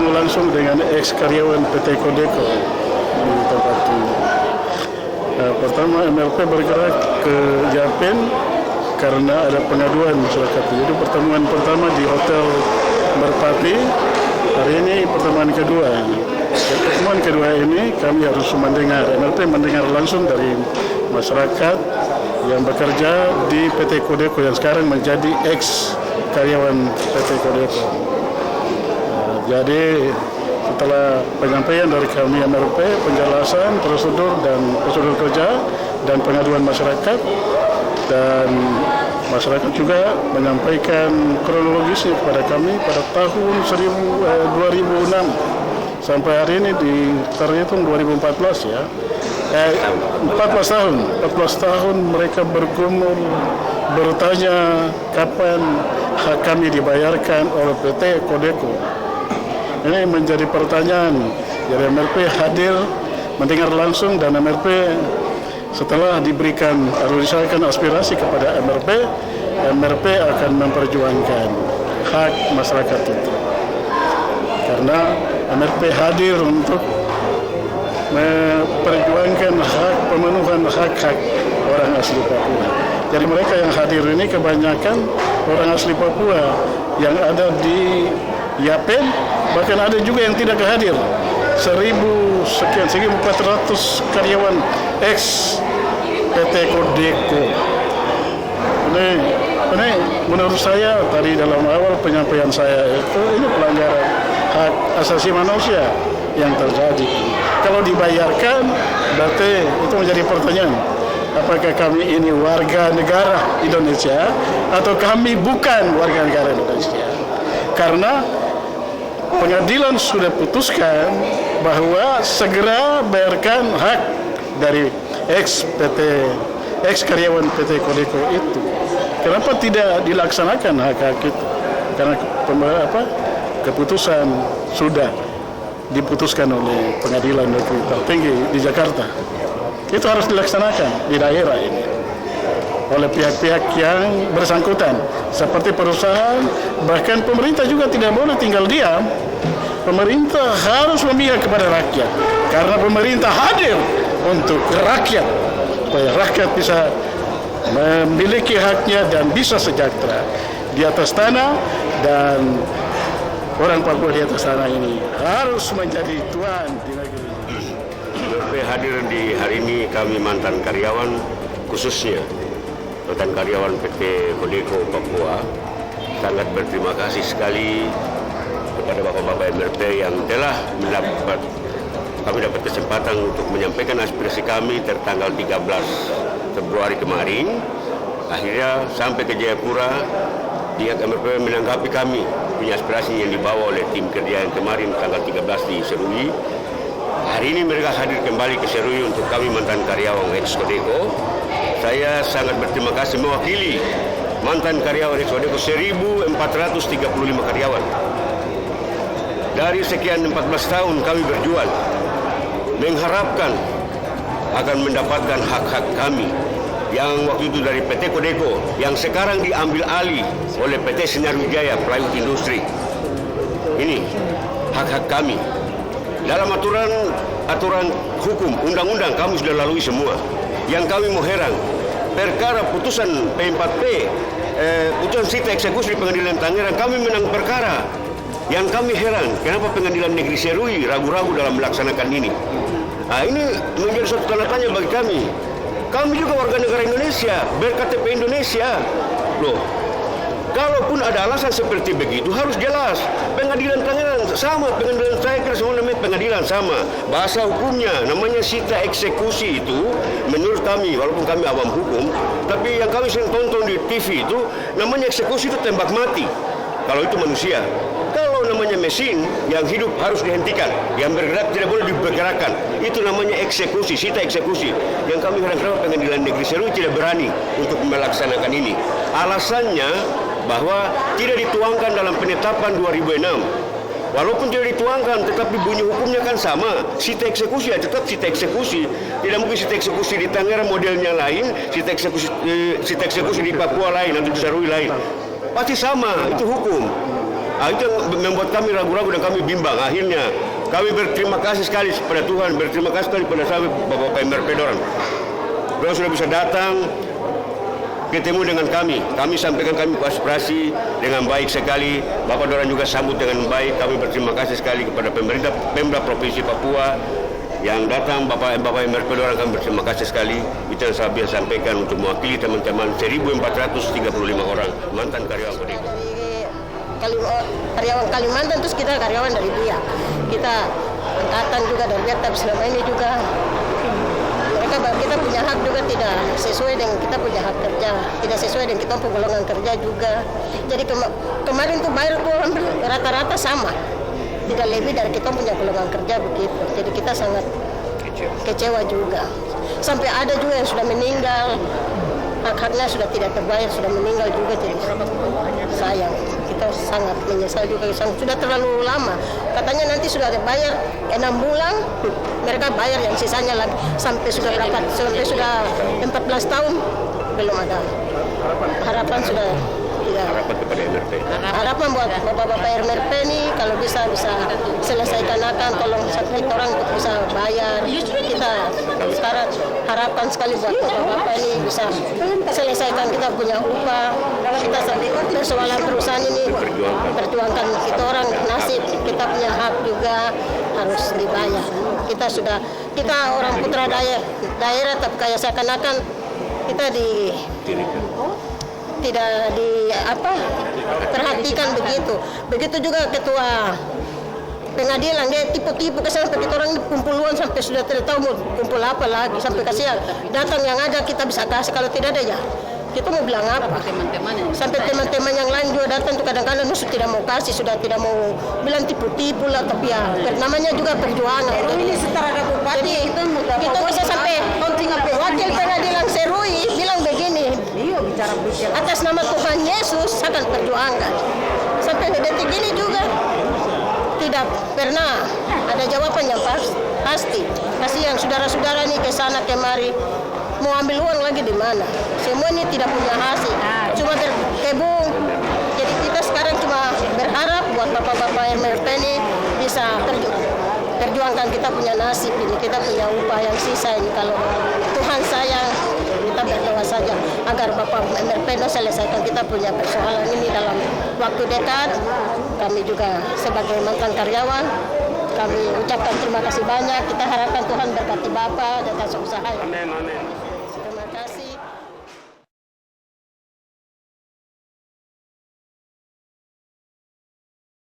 bertemu langsung dengan ex-karyawan PT Codeco di tempat ini. Pertama, MLP bergerak ke Japan karena ada pengaduan masyarakat. Jadi pertemuan pertama di Hotel Merpati, hari ini pertemuan kedua. Pertemuan kedua ini kami harus mendengar, MLP mendengar langsung dari masyarakat yang bekerja di PT Codeco yang sekarang menjadi ex-karyawan PT Codeco. Jadi setelah penyampaian dari kami MLP, penjelasan prosedur kerja dan pengaduan masyarakat, dan masyarakat juga menyampaikan kronologisnya kepada kami pada tahun 2006 sampai hari ini terhitung 2014 ya. 14 tahun mereka bergumul bertanya kapan hak kami dibayarkan oleh PT Codeco. Ini menjadi pertanyaan. Jadi MLP hadir mendengar langsung, dan MLP setelah diberikan disampaikan aspirasi kepada MLP akan memperjuangkan hak masyarakat itu. Karena MLP hadir untuk memperjuangkan pemenuhan hak-hak orang asli Papua. Jadi mereka yang hadir ini kebanyakan orang asli Papua yang ada di Yapen, bahkan ada juga yang tidak hadir. 1.400 karyawan ex PT Codeco. Ini menurut saya tadi dalam awal penyampaian saya ini pelanggaran hak asasi manusia yang terjadi. Kalau dibayarkan, berarti itu menjadi pertanyaan. Apakah kami ini warga negara Indonesia atau kami bukan warga negara Indonesia? Karena pengadilan sudah putuskan bahwa segera bayarkan hak dari ex karyawan PT Codeco itu. Kenapa tidak dilaksanakan hak-hak itu? Karena keputusan sudah diputuskan oleh pengadilan negeri tertinggi di Jakarta. Itu harus dilaksanakan di daerah ini oleh pihak-pihak yang bersangkutan, seperti perusahaan, bahkan pemerintah juga tidak boleh tinggal diam. Pemerintah harus memihak kepada rakyat, karena pemerintah hadir untuk rakyat, supaya rakyat bisa memiliki haknya dan bisa sejahtera di atas tanah, dan orang Papua di atas tanah ini harus menjadi tuan di negeri ini. Hadir di hari ini kami mantan karyawan, khususnya mantan karyawan PT Codeco Papua, sangat berterima kasih sekali kepada bapak-bapak MLP yang telah kami dapat kesempatan untuk menyampaikan aspirasi kami tertanggal 13 Februari kemarin. Akhirnya sampai ke Jayapura, pihak MLP menanggapi kami punya aspirasi yang dibawa oleh tim kerja yang kemarin tanggal 13 di Serui. Hari ini mereka hadir kembali ke Serui untuk kami mantan karyawan ex Codeco. Saya sangat berterima kasih mewakili mantan karyawan ex Codeco 1.435 karyawan. Dari sekian 14 tahun kami berjuang, mengharapkan akan mendapatkan hak-hak kami yang waktu itu dari PT Codeco, yang sekarang diambil alih oleh PT Sinar Wijaya Plywood Industri. Ini hak-hak kami. Dalam aturan hukum, undang-undang kami sudah lalui semua. Yang kami mau heran, perkara putusan P4P, putusan sita eksekusi di Pengadilan Tangerang, kami menang perkara. Yang kami heran, kenapa Pengadilan Negeri Serui ragu-ragu dalam melaksanakan ini? Nah, ini menjadi suatu tanda tanya bagi kami. Kami juga warga negara Indonesia, berKTP Indonesia. Loh, kalaupun ada alasan seperti begitu harus jelas. Pengadilan Tangerang sama, pengadilan saya kira semua namanya pengadilan sama. Bahasa hukumnya namanya sita eksekusi itu, menurut kami, walaupun kami awam hukum, tapi yang kami sering tonton di TV itu namanya eksekusi itu tembak mati. Kalau itu manusia. Kalau namanya mesin yang hidup harus dihentikan, yang bergerak tidak boleh dibergerakkan. Itu namanya eksekusi, sita eksekusi. Yang kami harapkan Pengadilan Negeri Serui tidak berani untuk melaksanakan ini. Alasannya bahwa tidak dituangkan dalam penetapan 2006. Walaupun tidak dituangkan, tetapi bunyi hukumnya kan sama. Sita eksekusi ya tetap sita eksekusi. Tidak mungkin sita eksekusi di Tangerang modelnya lain, sita eksekusi di Papua lain, atau di Serui lain. Pasti sama, itu hukum. Itu yang membuat kami ragu-ragu dan kami bimbang. Akhirnya kami berterima kasih sekali kepada Tuhan, berterima kasih sekali kepada sahabat Bapak MRP dorang. Dorang sudah bisa datang ketemu dengan kami. Kami sampaikan kami aspirasi dengan baik sekali. Bapak dorang juga sambut dengan baik. Kami berterima kasih sekali kepada pemerintah Pemda Provinsi Papua yang datang. Bapak MRP dorang kami berterima kasih sekali. Itu yang saya biasa sampaikan untuk mewakili teman-teman 1.435 orang mantan karyawan Kodeco. Karyawan Kalimantan, terus kita karyawan dari dia. Kita angkatan juga dari dia, tapi selama ini juga kita punya hak juga tidak sesuai dengan kita punya hak kerja, tidak sesuai dengan kita golongan kerja juga. Jadi kemarin tuh bayar tuh rata-rata sama, tidak lebih dari kita punya golongan kerja begitu. Jadi kita sangat kecewa juga. Sampai ada juga yang sudah meninggal, hak-haknya sudah tidak terbayar, sudah meninggal juga. Jadi sayang, kita sangat menyesal juga. Sudah terlalu lama. Katanya nanti sudah dibayar 6 bulan, mereka bayar yang sisanya lagi sampai sudah berapa? Sampai sudah 14 tahun belum ada. Harapan sudah tidak. Harapan kepada MRP. Harapan buat bapak-bapak MRP ini kalau bisa selesaikan akan, tolong sampai orang untuk bisa bayar. Kita sekarang harapan sekali buat bapak-bapak ini bisa selesaikan kita punya upah. Kita persoalan perusahaan ini perjuangkan kita orang nasib, kita punya hak juga harus dibayar. Kita orang putra daerah tapi kayak seakan-akan kita tidak perhatikan begitu. Begitu juga ketua pengadilan, dia tipu-tipu sampai kita orang kumpul uang sampai sudah tidak tahu mau kumpul apa lagi, sampai kasih datang yang ada kita bisa kasih, kalau tidak ada ya kita mau bilang apa? Sampai teman-teman yang lain juga datang tuh kadang-kadang tidak mau kasih, sudah tidak mau bilang tipu-tipu lah, tapi ya namanya juga perjuangan. Ini setara bupati kita bisa sampai wakil pengadilan Serui bilang begini, atas nama Tuhan Yesus akan perjuangkan. Sampai detik ini juga tidak pernah ada jawaban yang pasti. Kasihan saudara-saudara nih ke sana kemari, mau ambil uang lagi di mana? Semua ini tidak punya hasil, cuma berkebun. Jadi kita sekarang cuma berharap buat bapak-bapak MRP ini bisa perjuangkan kita punya nasib ini, kita punya upah yang sisa ini. Kalau Tuhan sayang, kita berdoa saja agar bapak MRP selesaikan kita punya persoalan ini dalam waktu dekat. Kami juga sebagai mantan karyawan, kami ucapkan terima kasih banyak. Kita harapkan Tuhan berkati Bapak dan usaha. Amin, amin.